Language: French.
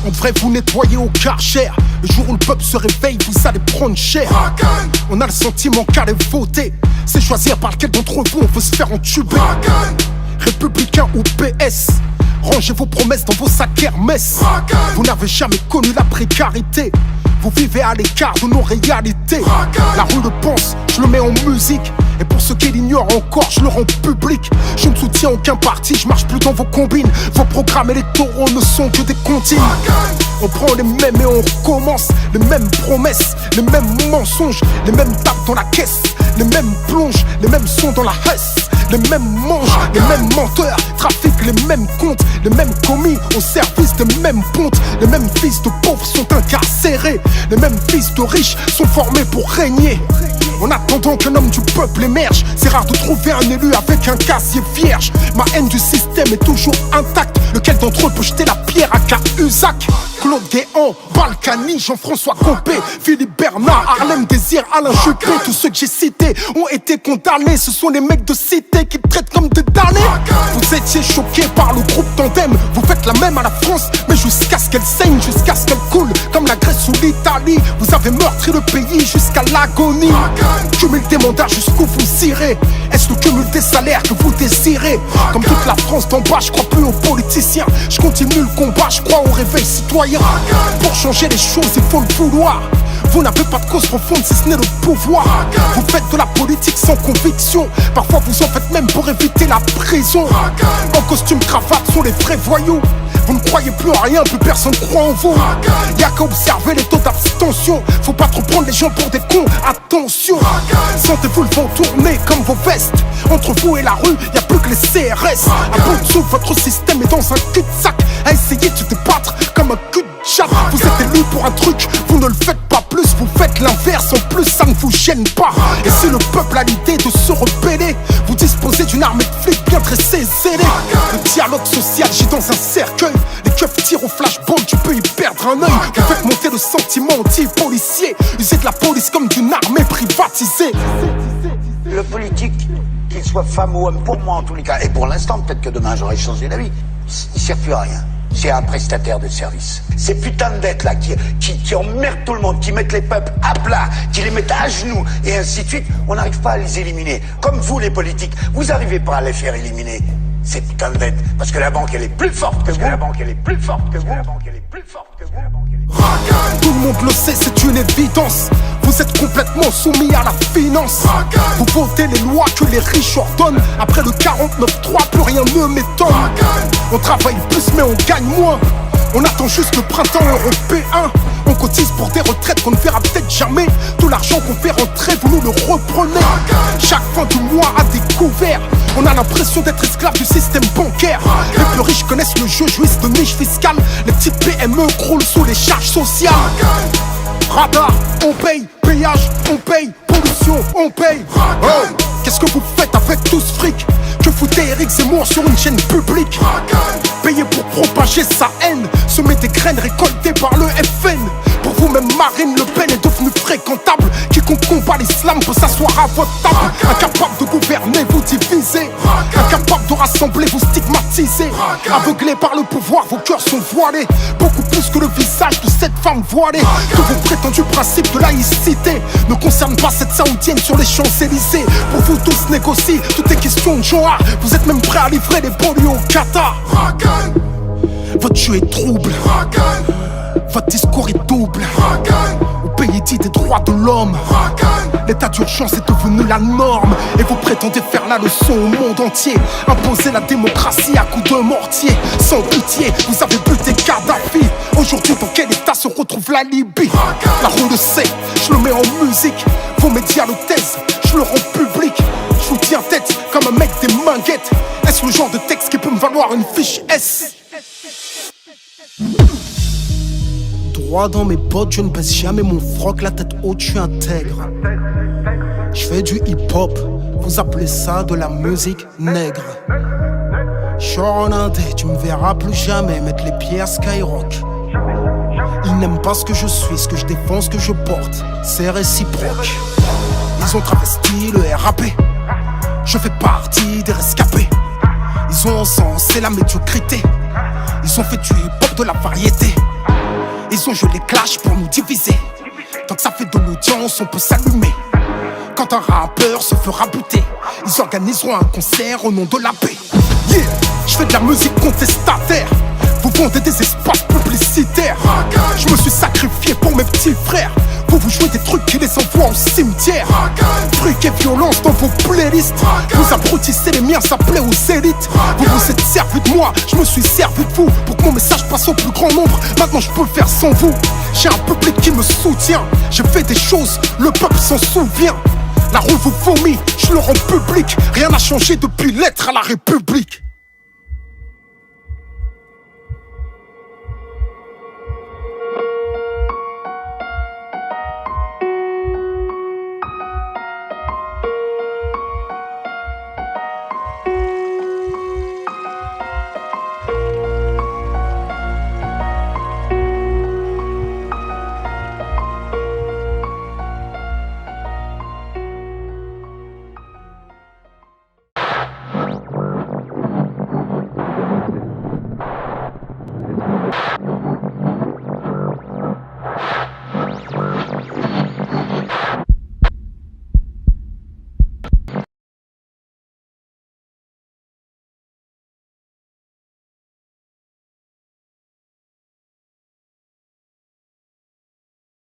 On devrait vous nettoyer au Karcher. Le jour où le peuple se réveille, vous allez prendre cher. On a le sentiment qu'aller voter, c'est choisir par lequel d'entre vous on veut se faire entuber. Républicain ou PS, rangez vos promesses dans vos sacs Hermès. Vous n'avez jamais connu la précarité, vous vivez à l'écart de nos réalités. La rue le pense, je le mets en musique. Et pour ceux qui l'ignorent encore, je le rends public. Je ne soutiens aucun parti, je marche plus dans vos combines. Vos programmes électoraux ne sont que des comptines. On prend les mêmes et on recommence. Les mêmes promesses, les mêmes mensonges, les mêmes tapes dans la caisse, les mêmes plonges, les mêmes sons dans la hesse. Les mêmes manges, les mêmes menteurs, trafiquent les mêmes comptes, les mêmes commis au service des mêmes pontes. Les mêmes fils de pauvres sont incarcérés, les mêmes fils de riches sont formés pour régner. En attendant qu'un homme du peuple émerge, c'est rare de trouver un élu avec un casier vierge. Ma haine du système est toujours intacte. Lequel d'entre eux peut jeter la pierre à Cahuzac? Claude Guéant, Balkany, Jean-François Copé, Philippe Bernard, Harlem Désir, Alain Juppé. Tous ceux que j'ai cités ont été condamnés. Ce sont les mecs de cité qui traitent comme des damnés. Vous étiez choqués par le groupe Tandem. Vous faites la même à la France, mais jusqu'à ce qu'elle saigne, jusqu'à ce qu'elle coule comme la Grèce ou l'Italie. Vous avez meurtri le pays jusqu'à l'agonie. Cumul des mandats jusqu'où vous irez. Est-ce le cumul des salaires que vous désirez? Comme toute la France d'en bas, je crois plus aux politiciens. Je continue le combat, je crois au réveil citoyen. Pour changer les choses, il faut le vouloir. Vous n'avez pas de cause profonde si ce n'est le pouvoir. Vous faites de la politique sans conviction. Parfois vous en faites même pour éviter la prison. En costume cravate sont les vrais voyous. Vous ne croyez plus en rien, plus personne croit en vous. Y'a qu'à observer les taux d'abstention. Faut pas trop prendre les gens pour des cons, attention. Sentez-vous le vent tourner comme vos vestes. Entre vous et la rue, y'a plus que les CRS. À bout de souffle, votre système est dans un cul-de-sac. À essayer de se débattre comme un cul-de-chat. Vous êtes élu pour un truc, vous ne le faites pas plus. Vous faites l'inverse, en plus ça ne vous gêne pas. Et si le peuple a l'idée de se rebeller, vous disposez d'une armée de flics bien dressés et zélés. Le dialogue social gît dans un cercueil. Les keufs tirent au flashball, tu peux y perdre un œil. Vous faites monter le sentiment anti-policier. Usez de la police comme d'une armée privatisée. Le politique, qu'il soit femme ou homme, pour moi en tous les cas, et pour l'instant, peut-être que demain j'aurai changé d'avis, il sert plus à rien. C'est un prestataire de service. Ces putains de dettes là qui emmerdent tout le monde, qui mettent les peuples à plat, qui les mettent à genoux, et ainsi de suite, on n'arrive pas à les éliminer. Comme vous les politiques, vous n'arrivez pas à les faire éliminer. Ces putains de dettes. Parce que la banque elle est plus forte que vous. La banque elle est plus forte que vous. La banque elle est plus forte que vous. Tout le monde le sait, c'est une évidence. Vous êtes complètement soumis à la finance. Vous votez les lois que les riches ordonnent. Après le 49-3, plus rien ne m'étonne. On travaille plus mais on gagne moins. On attend juste le printemps européen. On cotise pour des retraites qu'on ne verra peut-être jamais. Tout l'argent qu'on fait rentrer, vous nous le reprenez. Chaque fin du mois à découvert, on a l'impression d'être esclave du système bancaire. Les plus riches connaissent le jeu, jouissent de niches fiscales. Les petites PME croulent sous les charges sociales. Radar, on paye, péage, on paye, pollution, on paye. Oh, qu'est-ce que vous faites avec tout ce fric? Que foutez Eric Zemmour sur une chaîne publique? Payé pour propager sa haine, semer des graines récoltées par le FN. Pour vous-même, Marine Le Pen est devenue fréquentable. Quiconque combat l'islam peut s'asseoir à votre table. Incapable de gouverner, vous divisez. Incapable de rassembler, vous stigmatisez. Aveuglés par le pouvoir, vos cœurs sont voilés. Beaucoup plus que le visage de cette femme voilée. Que vos prétendus principes de laïcité ne concernent pas cette saoudienne sur les Champs-Élysées. Pour vous tous négocier, tout est question de genre. Vous êtes même prêts à livrer les banlieues au Qatar. Votre jeu est trouble, votre discours est double. Au pays dit des droits de l'homme, l'état d'urgence est devenu la norme. Et vous prétendez faire la leçon au monde entier. Imposer la démocratie à coups de mortier. Sans pitié, vous avez buté Kadhafi. Aujourd'hui, dans quel état se retrouve la Libye? La rue le sait, je le mets en musique. Vos médias le taisent, je le rends public. Je vous tiens tête comme un mec des minguettes. Est-ce le genre de texte qui peut me valoir une fiche S? Droit dans mes bottes, je ne baisse jamais mon froc, la tête haute, je suis intègre. Je fais du hip-hop, vous appelez ça de la musique nègre. Genre en indé, tu me verras plus jamais mettre les pieds à Skyrock. Ils n'aiment pas ce que je suis, ce que je défends, ce que je porte, c'est réciproque. Ils ont travesti le RAP, je fais partie des rescapés. Ils ont encensé la médiocrité, Ils ont fait du hip-hop de la variété. Ils ont joué les clashs pour nous diviser. Tant que ça fait de l'audience, on peut s'allumer. Quand un rappeur se fera buter, ils organiseront un concert au nom de la paix. Yeah, je fais de la musique contestataire. Vous vendez des espaces publicitaires. Je me suis sacrifié pour mes petits frères. Vous jouez des trucs qui les envoient au cimetière. Fric et violence dans vos playlists. Vous abrutissez les miens, ça plaît aux élites. Vous vous êtes servi de moi, je me suis servi de vous. Pour que mon message passe au plus grand nombre. Maintenant je peux le faire sans vous. J'ai un public qui me soutient. J'ai fait des choses, le peuple s'en souvient. La rue vous vomit, je le rends public. Rien n'a changé depuis l'être à la République.